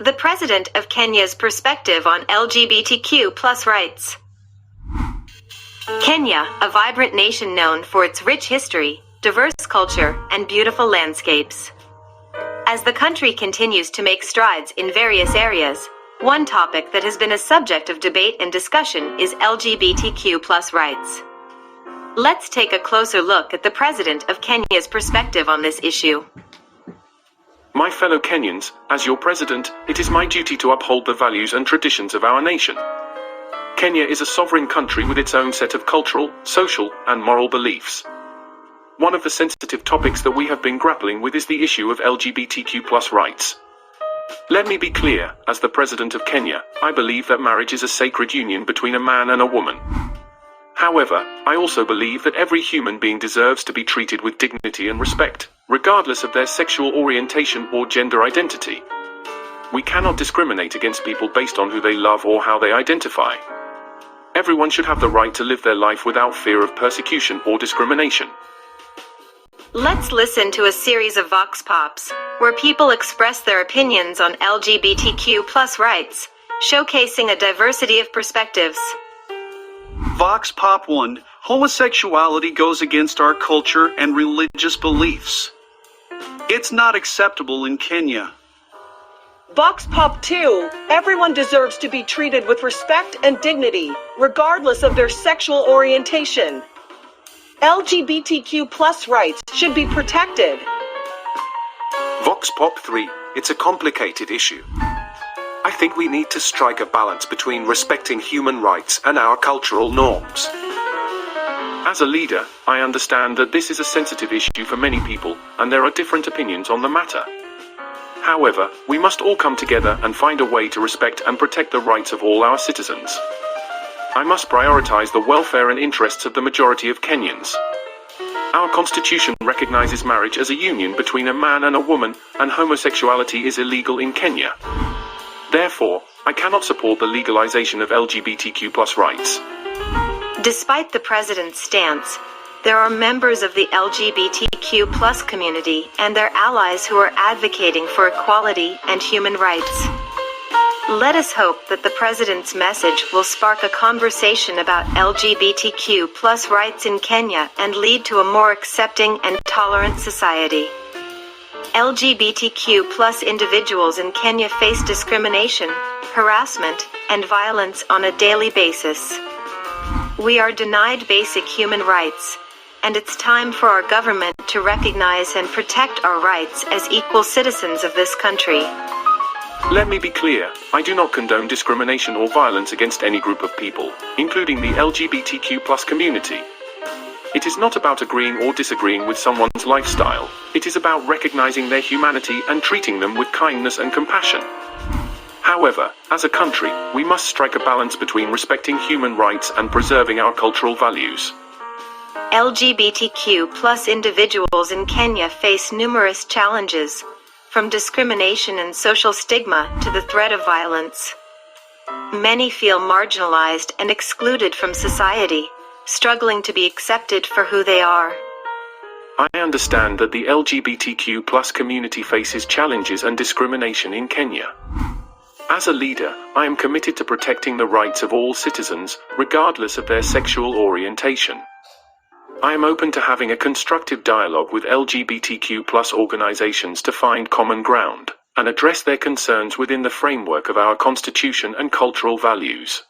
The President of Kenya's perspective on LGBTQ+ rights. Kenya, a vibrant nation known for its rich history, diverse culture, and beautiful landscapes. As the country continues to make strides in various areas, one topic that has been a subject of debate and discussion is LGBTQ+ rights. Let's take a closer look at the President of Kenya's perspective on this issue. My fellow Kenyans, as your president, it is my duty to uphold the values and traditions of our nation. Kenya is a sovereign country with its own set of cultural, social, and moral beliefs. One of the sensitive topics that we have been grappling with is the issue of LGBTQ+ rights. Let me be clear, as the President of Kenya, I believe that marriage is a sacred union between a man and a woman. However, I also believe that every human being deserves to be treated with dignity and respect, regardless of their sexual orientation or gender identity. We cannot discriminate against people based on who they love or how they identify. Everyone should have the right to live their life without fear of persecution or discrimination. Let's listen to a series of Vox Pops, where people express their opinions on LGBTQ+ rights, showcasing a diversity of perspectives. Vox Pop 1. Homosexuality goes against our culture and religious beliefs. It's not acceptable in Kenya. Vox Pop 2. Everyone deserves to be treated with respect and dignity, regardless of their sexual orientation. LGBTQ+ rights should be protected. Vox Pop 3. It's a complicated issue. I think we need to strike a balance between respecting human rights and our cultural norms. As a leader, I understand that this is a sensitive issue for many people, and there are different opinions on the matter. However, we must all come together and find a way to respect and protect the rights of all our citizens. I must prioritize the welfare and interests of the majority of Kenyans. Our constitution recognizes marriage as a union between a man and a woman, and homosexuality is illegal in Kenya. Therefore, I cannot support the legalization of LGBTQ+ rights. Despite the President's stance, there are members of the LGBTQ+ community and their allies who are advocating for equality and human rights. Let us hope that the President's message will spark a conversation about LGBTQ+ rights in Kenya and lead to a more accepting and tolerant society. LGBTQ+ individuals in Kenya face discrimination, harassment, and violence on a daily basis. We are denied basic human rights, and it's time for our government to recognize and protect our rights as equal citizens of this country. Let me be clear, I do not condone discrimination or violence against any group of people, including the LGBTQ+ community. It is not about agreeing or disagreeing with someone's lifestyle, it is about recognizing their humanity and treating them with kindness and compassion. However, as a country, we must strike a balance between respecting human rights and preserving our cultural values. LGBTQ+ individuals in Kenya face numerous challenges, from discrimination and social stigma to the threat of violence. Many feel marginalized and excluded from society, struggling to be accepted for who they are. I understand that the LGBTQ+ community faces challenges and discrimination in Kenya. As a leader, I am committed to protecting the rights of all citizens, regardless of their sexual orientation. I am open to having a constructive dialogue with LGBTQ+ organizations to find common ground and address their concerns within the framework of our constitution and cultural values.